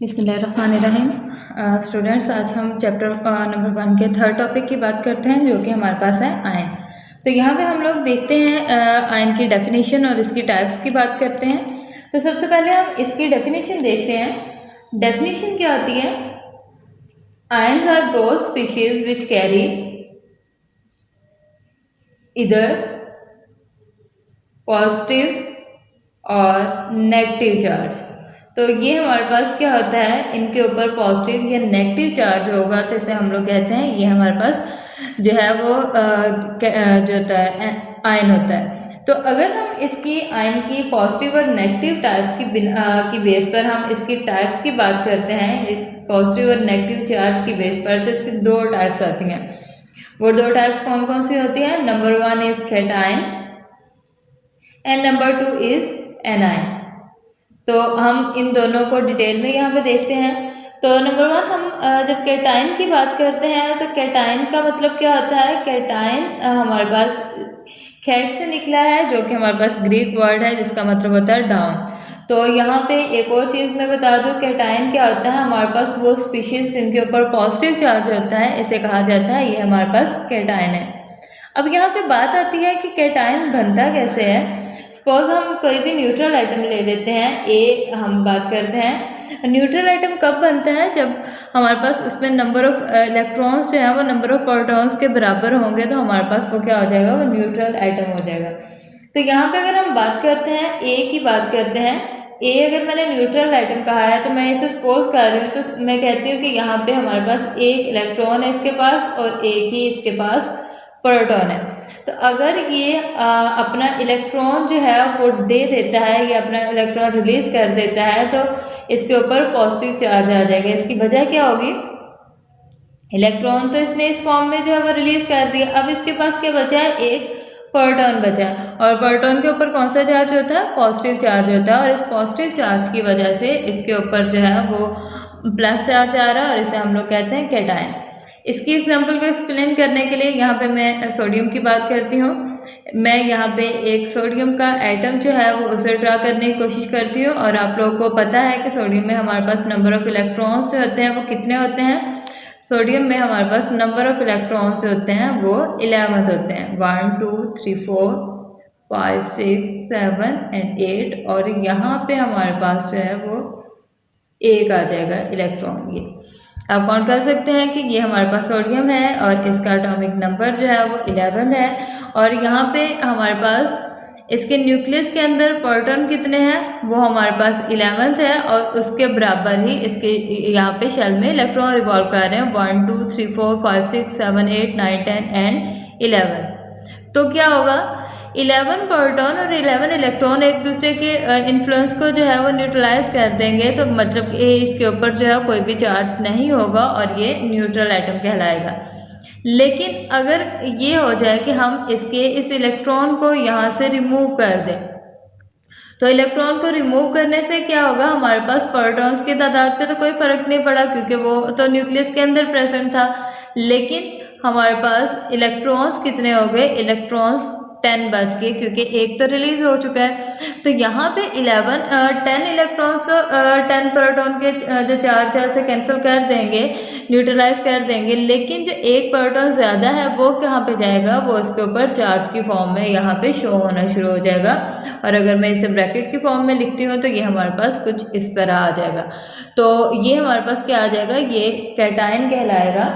बिस्मिल्लाहिर्रहमानिर्रहीम। स्टूडेंट्स, आज हम चैप्टर नंबर 1 के थर्ड टॉपिक की बात करते हैं, जो कि हमारे पास है आयन। तो यहाँ पे हम लोग देखते हैं आयन की डेफिनेशन और इसकी टाइप्स की बात करते हैं। तो सबसे पहले हम इसकी डेफिनेशन देखते हैं। डेफिनेशन क्या होती है? Ions are those species which carry इधर पॉजिटिव और नेगेटिव चार्ज। तो ये हमारे पास क्या होता है, इनके ऊपर पॉजिटिव या नेगेटिव चार्ज होगा तो इसे हम लोग कहते हैं, ये हमारे पास जो है वो जो होता है आयन होता है। तो अगर हम इसकी आयन की पॉजिटिव और नेगेटिव टाइप्स की बेस पर हम इसकी टाइप्स की बात करते हैं, पॉजिटिव और नेगेटिव चार्ज की बेस पर, तो इसकी दो टाइप्स आती हैं। वो दो टाइप्स कौन कौन सी होती हैं? Number 1 is cation and number 2 is anion. तो हम इन दोनों को डिटेल में यहाँ पे देखते हैं। तो नंबर 1, हम जब कैटायन की बात करते हैं तो कैटायन का मतलब क्या होता है? कैटायन हमारे पास कैट से निकला है, जो कि हमारे पास ग्रीक वर्ड है जिसका मतलब होता है डाउन। तो यहाँ पे एक और चीज़ मैं बता दूँ, कैटायन क्या होता है? हमारे पास वो स्पीशीज जिनके ऊपर पॉजिटिव चार्ज होता है, इसे कहा जाता है, ये हमारे पास कैटायन है। अब यहाँ पे बात आती है कि कैटायन बनता कैसे है। सपोज हम कोई भी न्यूट्रल आइटम ले लेते हैं, ए हम बात करते हैं। न्यूट्रल आइटम कब बनता है? जब हमारे पास उसमें नंबर ऑफ इलेक्ट्रॉन्स जो है वो नंबर ऑफ प्रोटॉन्स के बराबर होंगे, तो हमारे पास वो क्या हो जाएगा? वो न्यूट्रल आइटम हो जाएगा। तो यहाँ पे अगर हम बात करते हैं ए की बात करते हैं, ए अगर मैंने न्यूट्रल आइटम कहा है तो मैं इसे सपोज कर रही हूँ, तो मैं कहती हूँ कि यहाँ पे हमारे पास एक इलेक्ट्रॉन है इसके पास और एक ही इसके पास प्रोटॉन है। तो अगर ये अपना इलेक्ट्रॉन जो है वो दे देता है या अपना इलेक्ट्रॉन रिलीज कर देता है, तो इसके ऊपर पॉजिटिव चार्ज आ जाएगा। इसकी वजह क्या होगी? इलेक्ट्रॉन तो इसने इस फॉर्म में जो है वो रिलीज कर दिया, अब इसके पास क्या बचा है? एक प्रोटॉन बचा, और प्रोटॉन के ऊपर कौन सा चार्ज होता है? पॉजिटिव चार्ज होता है, और इस पॉजिटिव चार्ज की वजह से इसके ऊपर जो है वो प्लस चार्ज आ रहा है, और इसे हम लोग कहते हैं कैटायन। इसकी एग्जाम्पल को एक्सप्लेन करने के लिए यहाँ पे मैं सोडियम की बात करती हूँ। मैं यहाँ पे एक सोडियम का एटम जो है वो उसे ड्रा करने की कोशिश करती हूँ, और आप लोगों को पता है कि सोडियम में हमारे पास नंबर ऑफ इलेक्ट्रॉन्स जो होते हैं वो कितने होते हैं? सोडियम में हमारे पास नंबर ऑफ इलेक्ट्रॉन्स जो होते हैं वो 11 होते हैं। 1 2 3 4 5 6 7 एंड 8, और यहाँ पे हमारे पास जो है वो एक आ जाएगा इलेक्ट्रॉन। ये आप काउंट कर सकते हैं कि ये हमारे पास सोडियम है और इसका एटॉमिक नंबर जो है वो 11 है, और यहाँ पे हमारे पास इसके न्यूक्लियस के अंदर प्रोटॉन कितने हैं? वो हमारे पास 11 है, और उसके बराबर ही इसके यहाँ पे शेल में इलेक्ट्रॉन रिवॉल्व कर रहे हैं, 1 2 3 4 5 6 7 8 9 10 एंड 11। तो क्या होगा? 11 प्रोटॉन और 11 इलेक्ट्रॉन एक दूसरे के इन्फ्लुएंस को जो है वो न्यूट्रलाइज कर देंगे, तो मतलब इसके ऊपर जो है कोई भी चार्ज नहीं होगा और ये न्यूट्रल एटम कहलाएगा। लेकिन अगर ये हो जाए कि हम इस इलेक्ट्रॉन को यहाँ से रिमूव कर दें, तो इलेक्ट्रॉन को रिमूव करने से क्या होगा? हमारे पास प्रोटॉन्स की तादाद पे तो कोई फर्क नहीं पड़ा, क्योंकि वो तो न्यूक्लियस के अंदर प्रेजेंट था। लेकिन हमारे पास इलेक्ट्रॉन्स कितने हो गए? इलेक्ट्रॉन्स 10 बच गए, क्योंकि एक तो रिलीज हो चुका है। तो यहाँ पे 10 इलेक्ट्रॉन्स तो 10 प्रोटॉन के जो चार्ज है उसे कैंसिल कर देंगे, न्यूट्रलाइज कर देंगे, लेकिन जो एक प्रोटॉन ज्यादा है वो कहाँ पे जाएगा? वो इसके ऊपर चार्ज की फॉर्म में यहाँ पे शो होना शुरू हो जाएगा। और अगर मैं इसे ब्रैकेट की फॉर्म में लिखती हूँ तो ये हमारे पास कुछ इस तरह आ जाएगा। तो ये हमारे पास क्या आ जाएगा? ये कैटायन कहलाएगा,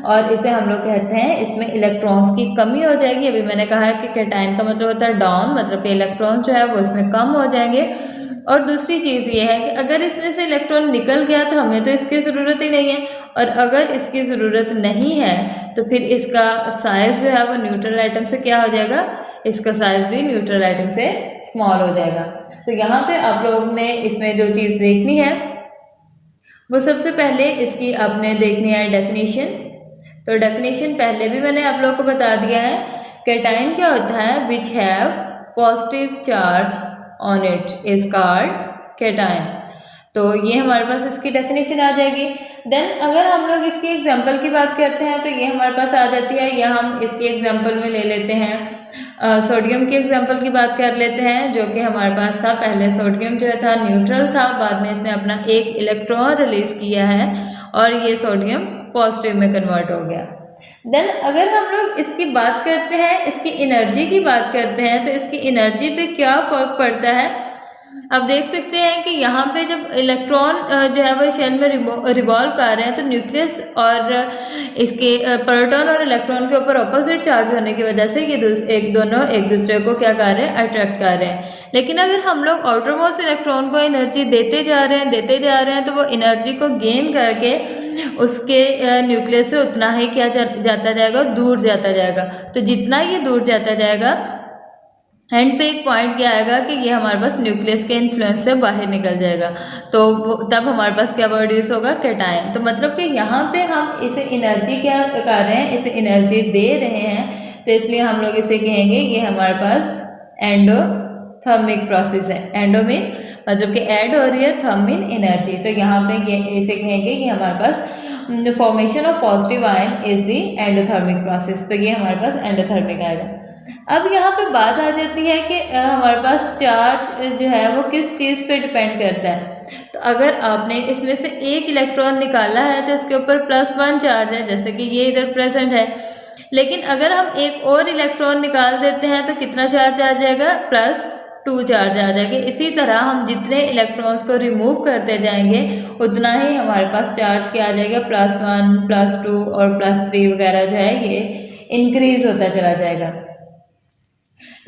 और इसे हम लोग कहते हैं, इसमें इलेक्ट्रॉन्स की कमी हो जाएगी। अभी मैंने कहा है कि कैटायन का मतलब होता है डाउन, मतलब कि इलेक्ट्रॉन जो है वो इसमें कम हो जाएंगे। और दूसरी चीज ये है कि अगर इसमें से इलेक्ट्रॉन निकल गया तो हमें तो इसकी जरूरत ही नहीं है, और अगर इसकी जरूरत नहीं है तो फिर इसका साइज जो है वो न्यूट्रल आइटम से क्या हो जाएगा? इसका साइज भी न्यूट्रल आइटम से स्मॉल हो जाएगा। तो यहाँ पे आप लोग ने इसमें जो चीज देखनी है वो सबसे पहले इसकी आपने देखनी है डेफिनेशन। तो डेफिनेशन पहले भी मैंने आप लोगों को बता दिया है। कैटायन क्या होता है? Which have positive charge on it is called cation. तो ये हमारे पास इसकी डेफिनेशन आ जाएगी। देन अगर हम लोग इसकी एग्जांपल की बात करते हैं तो ये हमारे पास आ जाती है, या हम इसकी एग्जांपल में ले लेते हैं सोडियम की एग्जांपल की बात कर लेते हैं, जो कि हमारे पास था। पहले सोडियम जो था न्यूट्रल था, बाद में इसने अपना एक इलेक्ट्रॉन रिलीज किया है और ये सोडियम पॉजिटिव में कन्वर्ट हो गया। देन अगर हम लोग इसकी बात करते हैं, इसकी एनर्जी की बात करते हैं, तो इसकी एनर्जी पे क्या फर्क पड़ता है। अब देख सकते हैं कि यहाँ पे जब इलेक्ट्रॉन जो है वो शेल में रिवॉल्व कर रहे हैं, तो न्यूक्लियस और इसके प्रोटॉन और इलेक्ट्रॉन के ऊपर ऑपोजिट चार्ज होने की वजह से ये दोनों एक दूसरे को क्या कर रहे हैं, अट्रैक्ट कर रहे हैं। लेकिन अगर हम लोग आउटर मोस्ट इलेक्ट्रॉन को एनर्जी देते जा रहे हैं, तो वो एनर्जी को गेन करके उसके न्यूक्लियस से उतना ही क्या जाता जाएगा, दूर जाता जाएगा। तो जितना ये दूर जाता जाएगा, एंड पे एक पॉइंट क्या आएगा कि ये हमारे पास न्यूक्लियस के इन्फ्लुएंस से बाहर निकल जाएगा, तो तब हमारे पास क्या प्रोड्यूस होगा, कैटायन। तो मतलब कि यहाँ पे हम इसे एनर्जी क्या कर रहे हैं, इसे एनर्जी दे रहे हैं, तो इसलिए हम लोग इसे कहेंगे ये हमारे पास एंडोथर्मिक प्रोसेस है। एंडो मीन मतलब कि ऐड हो रही है, थर्म मीन एनर्जी। तो यहाँ पे ये इसे कहेंगे कि हमारे पास formation of positive ion is the endothermic process. तो ये हमारे पास एंडोथर्मिक आएगा। अब यहाँ पे बात आ जाती है कि हमारे पास चार्ज जो है वो किस चीज़ पे डिपेंड करता है। तो अगर आपने इसमें से एक इलेक्ट्रॉन निकाला है तो इसके ऊपर +1 चार्ज है, जैसे कि ये इधर प्रेजेंट है। लेकिन अगर हम एक और इलेक्ट्रॉन निकाल देते हैं तो कितना चार्ज आ जाएगा, +2 चार्ज आ जाएगा। इसी तरह हम जितने इलेक्ट्रॉन्स को रिमूव करते जाएंगे उतना ही हमारे पास चार्ज क्या आ जाएगा, +1, +2 और +3 वगैरह जो है ये इंक्रीज होता चला जाएगा।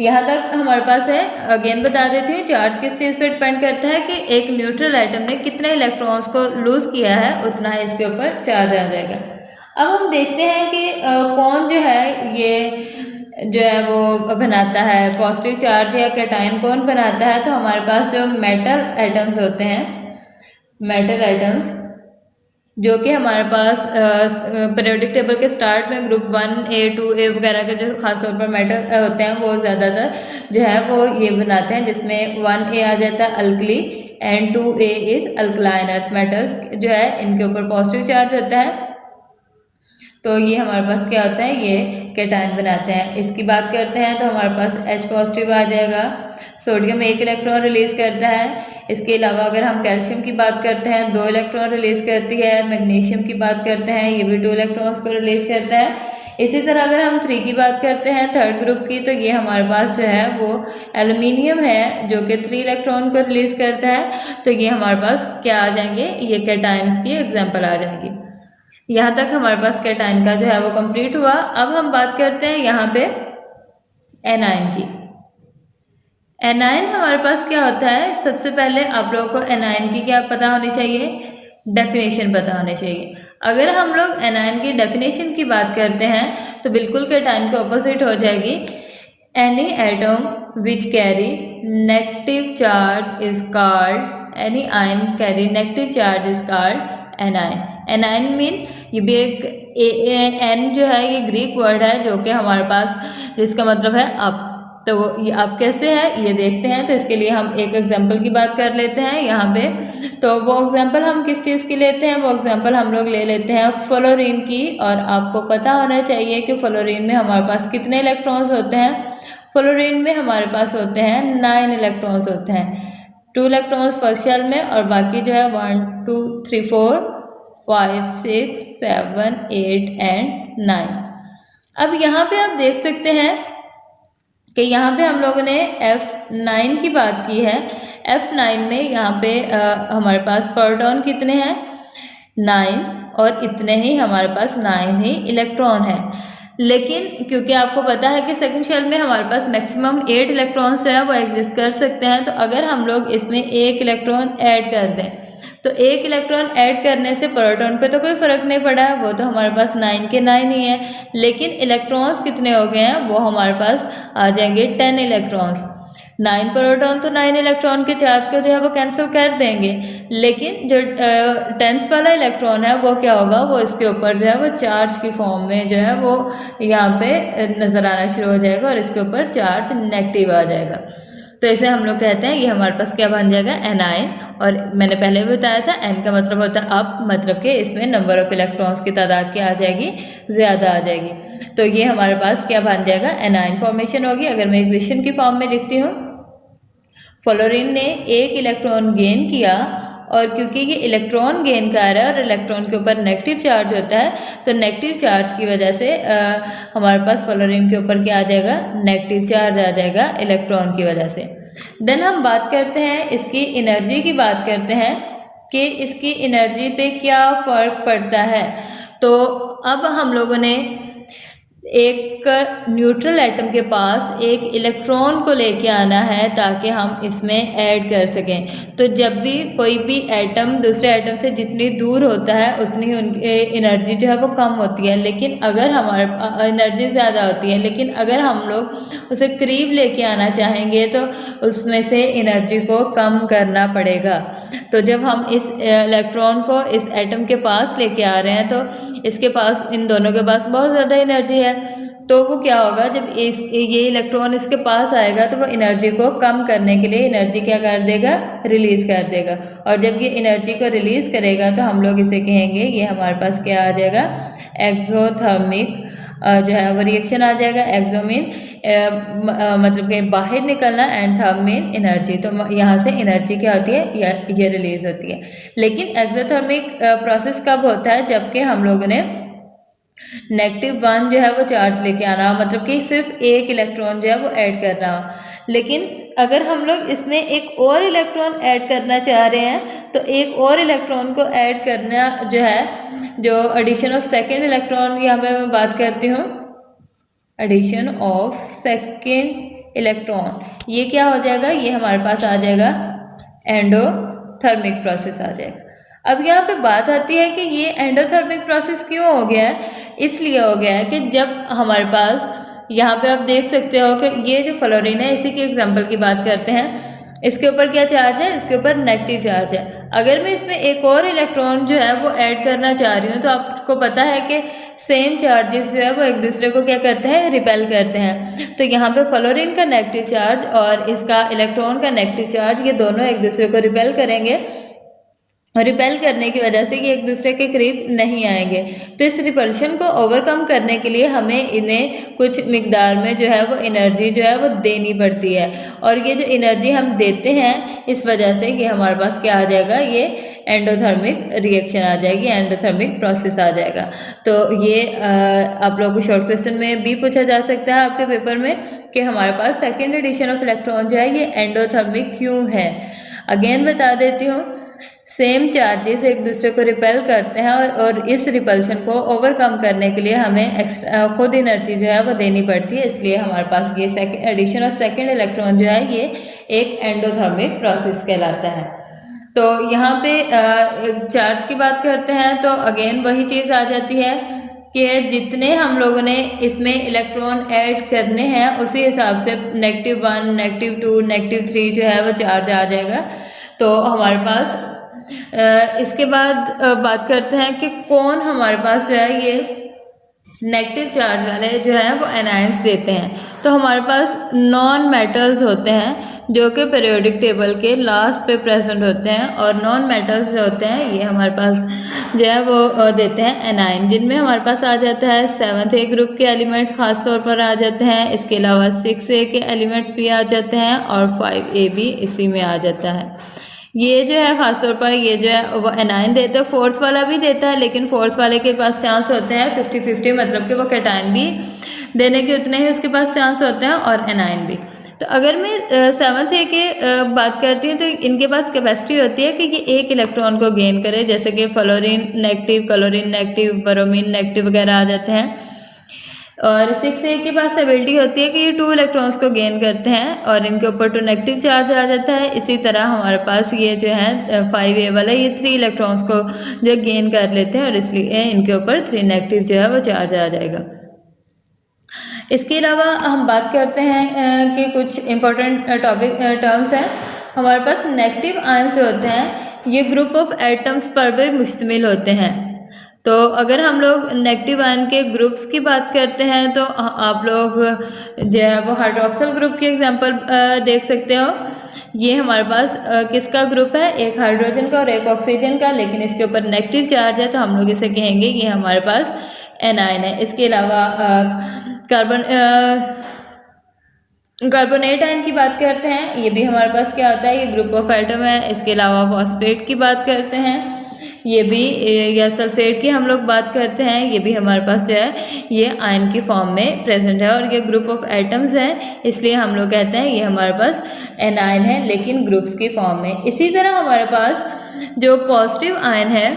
यहाँ तक हमारे पास है। अगेन बता देती हूँ, चार्ज किस चीज़ पे डिपेंड करता है कि एक न्यूट्रल आइटम ने कितने इलेक्ट्रॉन्स को लूज किया है, उतना ही इसके ऊपर चार्ज आ जाएगा। अब हम देखते हैं कि कौन जो है ये जो है वो बनाता है पॉजिटिव चार्ज या कैटायन, कौन बनाता है। तो हमारे पास जो मेटल आइटम्स होते हैं, मेटल आइटम्स जो कि हमारे पास पीरियोडिक टेबल के स्टार्ट में ग्रुप 1A 2A वगैरह के जो खासतौर पर मेटल होते हैं वो ज़्यादातर जो है वो ये बनाते हैं, जिसमें 1A आ जाता है alkali and 2A is alkaline earth metals जो है इनके ऊपर पॉजिटिव चार्ज होता है। तो ये हमारे पास क्या होता है, ये कैटायन बनाते हैं। इसकी बात करते हैं तो हमारे पास H पॉजिटिव आ जाएगा। सोडियम एक इलेक्ट्रॉन रिलीज करता है। इसके अलावा अगर हम कैल्शियम की बात करते हैं 2 इलेक्ट्रॉन रिलीज करती है। मैग्नीशियम की बात करते हैं, ये भी 2 इलेक्ट्रॉन्स को रिलीज करता है। इसी तरह अगर हम 3 की बात करते हैं थर्ड ग्रुप की, तो ये हमारे पास जो है वो एल्यूमिनियम है जो कि 3 इलेक्ट्रॉन को रिलीज करता है। तो ये हमारे पास क्या आ जाएंगे, ये कैटायंस की एग्जाम्पल आ जाएंगी। यहाँ तक हमारे पास कैटायन का जो है वो कंप्लीट हुआ। अब हम बात करते हैं यहाँ पे एनायन की। एनायन हमारे पास क्या होता है, सबसे पहले आप लोगों को एनायन की क्या पता होनी चाहिए, डेफिनेशन पता होनी चाहिए। अगर हम लोग एनायन की डेफिनेशन की बात करते हैं तो बिल्कुल कैटायन के ऑपोजिट हो जाएगी। Any atom which carry negative charge is called, any ion carry negative charge is called anion. Anion mean ये भी एक एन जो है ये ग्रीक वर्ड है जो कि हमारे पास जिसका मतलब है अप। तो ये अब कैसे है ये देखते हैं। तो इसके लिए हम एक एग्जांपल की बात कर लेते हैं यहाँ पे। तो वो एग्जांपल हम किस चीज़ की लेते हैं, वो एग्जांपल हम लोग ले लेते हैं फ्लोरीन की। और आपको पता होना चाहिए कि फ्लोरीन में हमारे पास कितने इलेक्ट्रॉन्स होते हैं। फ्लोरीन में हमारे पास होते हैं 9 इलेक्ट्रॉन्स होते हैं, 2 इलेक्ट्रॉन्स फर्स्ट शेल में और बाकी जो है 1 2 3 4 5 6 7 8 एंड 9। अब यहाँ पे आप देख सकते हैं कि यहाँ पे हम लोगों ने F9 की बात की है। F9 में यहाँ पे हमारे पास प्रोटॉन कितने हैं, 9, और इतने ही हमारे पास 9 ही इलेक्ट्रॉन है। लेकिन क्योंकि आपको पता है कि सेकंड शेल में हमारे पास मैक्सिमम 8 इलेक्ट्रॉन्स जो है वो एग्जिस्ट कर सकते हैं। तो अगर हम लोग इसमें एक इलेक्ट्रॉन ऐड कर दें तो एक इलेक्ट्रॉन ऐड करने से प्रोटॉन पे तो कोई फर्क नहीं पड़ा है, वो तो हमारे पास 9 के 9 ही है। लेकिन इलेक्ट्रॉन्स कितने हो गए हैं, वो हमारे पास आ जाएंगे 10 इलेक्ट्रॉन्स। 9 प्रोटॉन तो 9 इलेक्ट्रॉन के चार्ज को जो है वो कैंसिल कर देंगे। लेकिन जो 10th वाला इलेक्ट्रॉन है वो क्या होगा, वो इसके ऊपर जो है वो चार्ज की फॉर्म में जो है वो यहाँ पे नजर आना शुरू हो जाएगा और इसके ऊपर चार्ज नेगेटिव आ जाएगा। तो इसे हम लोग कहते हैं ये हमारे पास क्या बन जाएगा, एनायन। और मैंने पहले भी बताया था एन का मतलब होता है अप, मतलब कि इसमें नंबर ऑफ इलेक्ट्रॉन्स की तादाद क्या आ जाएगी, ज़्यादा आ जाएगी। तो ये हमारे पास क्या बन जाएगा, एनायन फॉर्मेशन होगी। अगर मैं इक्वेशन की फॉर्म में लिखती हूँ, फ्लोरीन ने एक इलेक्ट्रॉन गेन किया, और क्योंकि ये इलेक्ट्रॉन गेन कर रहा है और इलेक्ट्रॉन के ऊपर नेगेटिव चार्ज होता है, तो नेगेटिव चार्ज की वजह से हमारे पास फ्लोरीन के ऊपर क्या आ जाएगा, नेगेटिव चार्ज आ जाएगा इलेक्ट्रॉन की वजह से। देन हम बात करते हैं इसकी एनर्जी की, बात करते हैं कि इसकी एनर्जी पे क्या फर्क पड़ता है। तो अब हम लोगों ने एक न्यूट्रल एटम के पास एक इलेक्ट्रॉन को लेके आना है ताकि हम इसमें ऐड कर सकें। तो जब भी कोई भी एटम दूसरे एटम से जितनी दूर होता है उतनी उनकी एनर्जी जो है वो कम होती है, लेकिन अगर हमारे एनर्जी ज़्यादा होती है, लेकिन अगर हम लोग उसे करीब लेके आना चाहेंगे तो उसमें से एनर्जी को कम करना पड़ेगा। तो जब हम इस इलेक्ट्रॉन को इस एटम के पास लेके आ रहे हैं तो इसके पास, इन दोनों के पास बहुत ज़्यादा एनर्जी है, तो वो क्या होगा, जब ये इलेक्ट्रॉन इसके पास आएगा तो वो एनर्जी को कम करने के लिए एनर्जी क्या कर देगा, रिलीज कर देगा। और जब ये एनर्जी को रिलीज करेगा तो हम लोग इसे कहेंगे, ये हमारे पास क्या आ जाएगा, एक्सोथर्मिक जो है वो रिएक्शन आ जाएगा। एक्सो मीन मतलब कि बाहर निकलना, एंड थर्म मीन एनर्जी। तो यहाँ से एनर्जी क्या होती है, ये रिलीज होती है। लेकिन एक्सोथर्मिक प्रोसेस कब होता है, जबकि हम लोगों ने -1 जो है वो चार्ज लेके आना हो, मतलब कि सिर्फ एक इलेक्ट्रॉन जो है वो ऐड करना हो। लेकिन अगर हम लोग इसमें एक और इलेक्ट्रॉन ऐड करना चाह रहे हैं तो एक और इलेक्ट्रॉन को ऐड करना जो है, जो एडिशन ऑफ सेकेंड इलेक्ट्रॉन, यहाँ पे मैं बात करती हूँ एडिशन ऑफ सेकेंड इलेक्ट्रॉन, ये क्या हो जाएगा, ये हमारे पास आ जाएगा एंडोथर्मिक प्रोसेस आ जाएगा। अब यहाँ पे बात आती है कि ये एंडोथर्मिक प्रोसेस क्यों हो गया है। इसलिए हो गया है कि जब हमारे पास, यहाँ पे आप देख सकते हो कि ये जो फ्लोरीन है, इसी की एग्जांपल की बात करते हैं, इसके ऊपर क्या चार्ज है, इसके ऊपर नेगेटिव चार्ज है। अगर मैं इसमें एक और इलेक्ट्रॉन जो है वो ऐड करना चाह रही हूँ तो आपको पता है कि सेम चार्जेस जो है वो एक दूसरे को क्या करते हैं, रिपेल करते हैं। तो यहाँ पे फ्लोरीन का नेगेटिव चार्ज और इसका इलेक्ट्रॉन का नेगेटिव चार्ज, ये दोनों एक दूसरे को रिपेल करेंगे, और रिपेल करने की वजह से ये एक दूसरे के करीब नहीं आएंगे। तो इस रिपल्शन को ओवरकम करने के लिए हमें इन्हें कुछ मिकदार में जो है वो एनर्जी जो है वो देनी पड़ती है, और ये जो एनर्जी हम देते हैं इस वजह से ये हमारे पास क्या आ जाएगा, ये एंडोथर्मिक रिएक्शन आ जाएगी, एंडोथर्मिक प्रोसेस आ जाएगा। तो ये आप लोगों को शॉर्ट क्वेश्चन में भी पूछा जा सकता है आपके पेपर में कि हमारे पास सेकेंड एडिशन ऑफ इलेक्ट्रॉन जो है ये एंडोथर्मिक क्यों है। अगेन बता देती हूँ, सेम चार्जेस एक दूसरे को रिपेल करते हैं, और इस रिपल्शन को ओवरकम करने के लिए हमें एक्स्ट्रा खुद एनर्जी जो है वो देनी पड़ती है। इसलिए हमारे पास ये एडिशन ऑफ सेकेंड इलेक्ट्रॉन जो है ये एक एंडोथर्मिक प्रोसेस कहलाता है। तो यहाँ पे चार्ज की बात करते हैं तो अगेन वही चीज़ आ जाती है कि जितने हम लोगों ने इसमें इलेक्ट्रॉन ऐड करने हैं उसी हिसाब से -1, -2, -3 जो है वो चार्ज आ जाएगा। तो हमारे पास इसके बाद बात करते हैं कि कौन हमारे पास जो है ये नेगेटिव चार्ज वाले जो है वो एनायंस देते हैं। तो हमारे पास नॉन मेटल्स होते हैं जो कि पीरियोडिक टेबल के लास्ट पे प्रेजेंट होते हैं, और नॉन मेटल्स जो होते हैं ये हमारे पास जो है वो देते हैं एनायन, जिनमें हमारे पास आ जाता है 7th A ग्रुप के एलिमेंट्स खास तौर पर आ जाते हैं। इसके अलावा 6A के एलिमेंट्स भी आ जाते हैं, और 5A भी इसी में आ जाता है। ये जो है खासतौर पर ये जो है वो एनायन देता है, फोर्थ वाला भी देता है, लेकिन फोर्थ वाले के पास चांस होते हैं 50-50, मतलब कि वो कैटायन भी देने के उतने ही उसके पास चांस होते हैं और एनायन भी। तो अगर मैं 7th A के बात करती हूँ तो इनके पास कैपेसिटी होती है कि ये एक इलेक्ट्रॉन को गेन करे, जैसे कि fluorine negative, chlorine negative, bromine negative वगैरह आ जाते हैं। और 6A के पास एबिलिटी होती है कि ये 2 इलेक्ट्रॉन्स को गेन करते हैं और इनके ऊपर 2 नेगेटिव चार्ज आ जाता है। इसी तरह हमारे पास ये जो है 5A वाला, ये 3 इलेक्ट्रॉन्स को जो गेन कर लेते हैं और इसलिए इनके ऊपर 3 नेगेटिव जो है वो चार्ज आ जाएगा। इसके अलावा हम बात करते हैं कि कुछ इंपॉर्टेंट टर्म्स हैं। हमारे पास नेगेटिव आयंस जो होते हैं ये ग्रुप ऑफ एटम्स पर भी मुश्तमिल होते हैं। तो अगर हम लोग नेगेटिव आयन के ग्रुप्स की बात करते हैं तो आप लोग जो है वो हाइड्रोक्सिल ग्रुप की एग्जांपल देख सकते हो। ये हमारे पास किसका ग्रुप है, एक हाइड्रोजन का और एक ऑक्सीजन का, लेकिन इसके ऊपर नेगेटिव चार्ज है तो हम लोग इसे कहेंगे ये हमारे पास एनाइन है। इसके अलावा कार्बोनेट आयन की बात करते हैं, ये भी हमारे पास क्या होता है, ये ग्रुप ऑफ एटम है। इसके अलावा फॉस्फेट की बात करते हैं, ये भी, या सल्फेट की हम लोग बात करते हैं, ये भी हमारे पास जो है ये आयन की फॉर्म में प्रेजेंट है और ये ग्रुप ऑफ एटम्स हैं, इसलिए हम लोग कहते हैं ये हमारे पास एनाइन है लेकिन ग्रुप्स की फॉर्म में। इसी तरह हमारे पास जो पॉजिटिव आयन है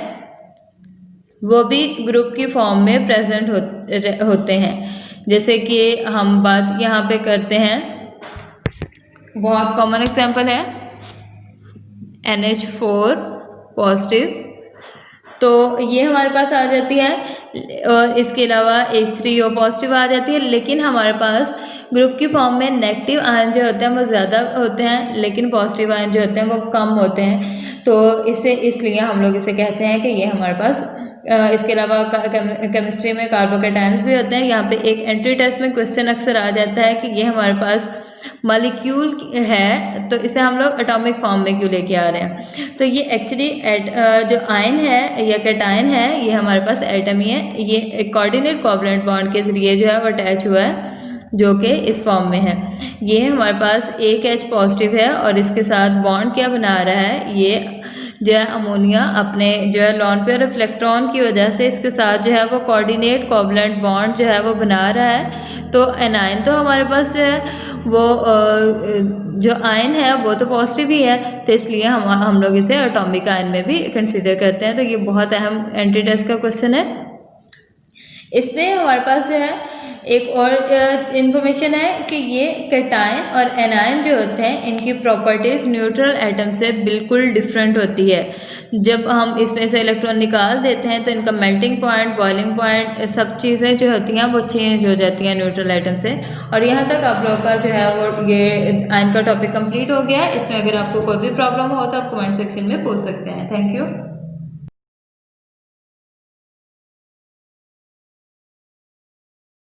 वो भी ग्रुप की फॉर्म में प्रेजेंट होते हैं। जैसे कि हम बात यहाँ पे करते हैं, बहुत कॉमन एग्जांपल है NH4 पॉजिटिव, तो ये हमारे पास आ जाती है। और इसके अलावा H3O पॉजिटिव आ जाती है, लेकिन हमारे पास ग्रुप की फॉर्म में नेगेटिव आयन जो होते हैं वो ज़्यादा होते हैं लेकिन पॉजिटिव आयन जो होते हैं वो कम होते हैं। तो इसलिए हम लोग इसे कहते हैं कि ये हमारे पास इसके अलावा केमिस्ट्री में कार्बोकैटायंस भी होते हैं। यहाँ पे एक एंट्री टेस्ट में क्वेश्चन अक्सर आ जाता है कि ये हमारे पास मॉलिक्यूल है तो इसे हम लोग एटॉमिक फॉर्म में क्यों लेके आ रहे हैं। तो ये एक्चुअली जो आयन है या कैटायन है ये हमारे पास एटम ही है, ये कोऑर्डिनेट कोवलेंट बॉन्ड के जरिए जो है वो अटैच हुआ है जो कि इस फॉर्म में है। ये हमारे पास एक H पॉजिटिव है और इसके साथ बॉन्ड क्या बना रहा है, ये जो है अमोनिया अपने जो है लॉन पेयर ऑफ इलेक्ट्रॉन की वजह से इसके साथ जो है वो कोऑर्डिनेट कोवलेंट बॉन्ड जो है वो बना रहा है। तो एनाइन तो हमारे पास जो है वो जो आयन है वो तो पॉजिटिव ही है, तो इसलिए हम लोग इसे एटॉमिक आयन में भी कंसीडर करते हैं। तो ये बहुत अहम एंट्री टेस्ट का क्वेश्चन है। इसमें हमारे पास जो है एक और इंफॉर्मेशन है कि ये कैटायन और एनायन जो होते हैं इनकी प्रॉपर्टीज न्यूट्रल एटम से बिल्कुल डिफरेंट होती है। जब हम इसमें से इलेक्ट्रॉन निकाल देते हैं तो इनका मेल्टिंग पॉइंट, बॉइलिंग पॉइंट, सब चीज़ें जो होती हैं वो चेंज हो जाती हैं न्यूट्रल एटम से। और यहाँ तक आप लोग का जो है वो ये आयन का टॉपिक कंप्लीट हो गया है। इसमें अगर आपको कोई भी प्रॉब्लम हो तो आप कमेंट सेक्शन में पूछ सकते हैं। Thank you.